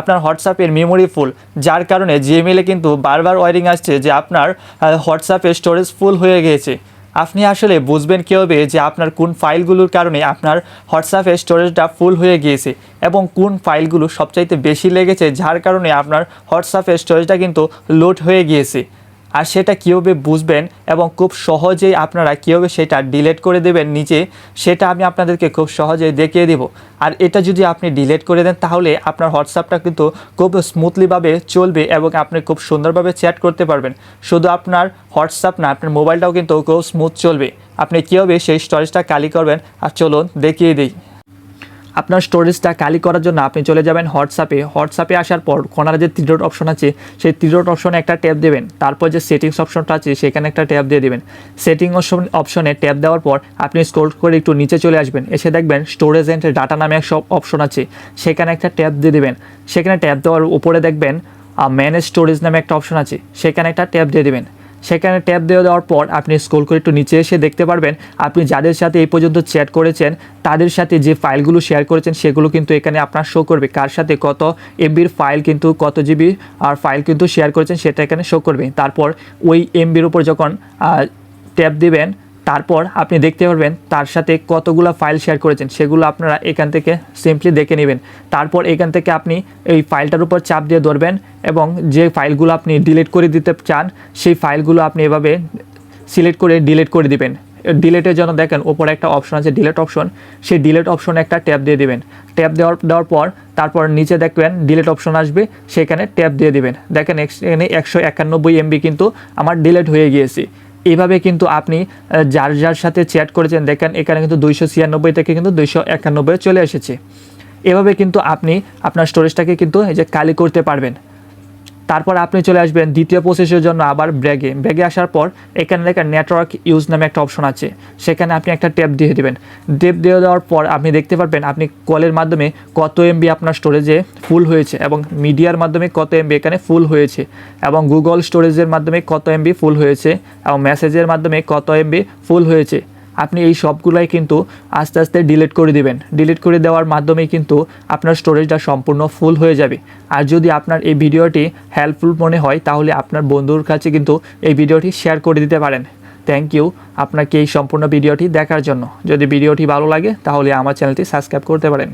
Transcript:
আপনার হোয়াটসঅ্যাপের মেমোরি ফুল, যার কারণে জিমেইলে কিন্তু বারবার ওয়ার্নিং আসছে যে আপনার হোয়াটসঅ্যাপের স্টোরেজ ফুল হয়ে গিয়েছে। আপনি আসলে বুঝবেন কীভাবে যে আপনার কোন ফাইলগুলোর কারণে আপনার হোয়াটসঅ্যাপের স্টোরেজটা ফুল হয়ে গিয়েছে এবং কোন ফাইলগুলো সবচাইতে বেশি লেগেছে, যার কারণে আপনার হোয়াটসঅ্যাপের স্টোরেজটা কিন্তু লোড হয়ে গিয়েছে। আর সেটা কীভাবে বুঝবেন এবং খুব সহজেই আপনারা কীভাবে সেটা ডিলিট করে দেবেন নিচে, সেটা আমি আপনাদেরকে খুব সহজেই দেখিয়ে দেব। আর এটা যদি আপনি ডিলিট করে দেন তাহলে আপনার হোয়াটসঅ্যাপটা কিন্তু খুব স্মুথলিভাবে চলবে এবং আপনি খুব সুন্দরভাবে চ্যাট করতে পারবেন। শুধু আপনার হোয়াটসঅ্যাপ না, আপনার মোবাইলটাও কিন্তু খুব স্মুথ চলবে। আপনি কীভাবে সেই স্টোরেজটা খালি করবেন আর চলুন দেখিয়ে দিই। আপনার স্টোরেজটা খালি করার জন্য আপনি চলে যাবেন হোয়াটসঅ্যাপে আসার পর কোনারে যে থ্রি ডট অপশন আছে সেই থ্রি ডট অপশনে একটা ট্যাপ দেবেন। তারপর যে সেটিংস অপশনটা আছে সেখানে একটা ট্যাপ দিয়ে দেবেন। সেটিং অপশনে ট্যাপ দেওয়ার পর আপনি স্ক্রল করে একটু নিচে চলে আসবেন, এসে দেখবেন স্টোরেজ অ্যান্ড ডাটা নামে এক সব অপশন আছে, সেখানে একটা ট্যাপ দিয়ে দেবেন। সেখানে ট্যাপ দেওয়ার উপরে দেখবেন ম্যানেজ স্টোরেজ নামে একটা অপশন আছে, সেখানে একটা ট্যাপ দিয়ে দেবেন। সেখানে ট্যাপ দেওয়ার পর আপনি স্ক্রল করে একটু নিচে এসে দেখতে পারবেন আপনি যাদের সাথে এই পর্যন্ত চ্যাট করেছেন তাদের সাথে যে ফাইলগুলো শেয়ার করেছেন সেগুলো কিন্তু এখানে আপনার শো করবে। কার সাথে কত এমবির ফাইল কিন্তু কত জিবি আর ফাইল কিন্তু শেয়ার করেছেন সেটা এখানে শো করবে। তারপর ওই এমবির উপর যখন ট্যাপ দিবেন তারপর আপনি দেখতে পারবেন তার সাথে কতগুলো ফাইল শেয়ার করেছেন, সেগুলো আপনারা এখান থেকে সিম্পলি দেখে নেবেন। তারপর এখান থেকে আপনি এই ফাইলটার উপর চাপ দিয়ে ধরবেন এবং যে ফাইলগুলো আপনি ডিলিট করে দিতে চান সেই ফাইলগুলো আপনি এভাবে সিলেক্ট করে ডিলিট করে দিবেন। ডিলিটের জন্য দেখেন ওপরে একটা অপশন আছে ডিলিট অপশন, সেই ডিলিট অপশনে একটা ট্যাপ দিয়ে দিবেন। ট্যাপ দেওয়ার পর তারপর নিচে দেখবেন ডিলিট অপশন আসবে, সেখানে ট্যাপ দিয়ে দিবেন। দেখেন এখানে 191 এমবি কিন্তু আমার ডিলিট হয়ে গিয়েছে। এইভাবে কিন্তু আপনি যার সাথে চ্যাট করেছেন দেখেন এখানে কিন্তু 296 থেকে কিন্তু 291 চলে এসেছে। এভাবে কিন্তু আপনি আপনার স্টোরেজটাকে কিন্তু এই যে খালি করতে পারবেন। তারপর আপনি চলে আসবেন দ্বিতীয় প্রসেসের জন্য আবার ব্র্যাগে আসার পর এখানে দেখেন নেটওয়ার্ক ইউজ নামে একটা অপশন আছে, সেখানে আপনি একটা ট্যাপ দিয়ে দেবেন। ট্যাপ দিয়ে দেওয়ার পর আপনি দেখতে পারবেন আপনি কলের মাধ্যমে কত এমবি আপনার স্টোরেজে ফুল হয়েছে এবং মিডিয়ার মাধ্যমে কত এমবি এখানে ফুল হয়েছে এবং গুগল স্টোরেজের মাধ্যমে কত এমবি ফুল হয়েছে এবং মেসেজের মাধ্যমে কত এমবি ফুল হয়েছে। আপনি এই সবগুলাই কিন্তু আস্তে আস্তে ডিলিট করে দিবেন। ডিলিট করে দেওয়ার মাধ্যমে কিন্তু আপনার স্টোরেজটা সম্পূর্ণ ফুল হয়ে যাবে। আর যদি আপনার এই ভিডিওটি হেল্পফুল মনে হয় তাহলে আপনার বন্ধুর কাছে কিন্তু এই ভিডিওটি শেয়ার করে দিতে পারেন। থ্যাংক ইউ আপনাকে এই সম্পূর্ণ ভিডিওটি দেখার জন্য। যদি ভিডিওটি ভালো লাগে তাহলে আমার চ্যানেলটি সাবস্ক্রাইব করতে পারেন।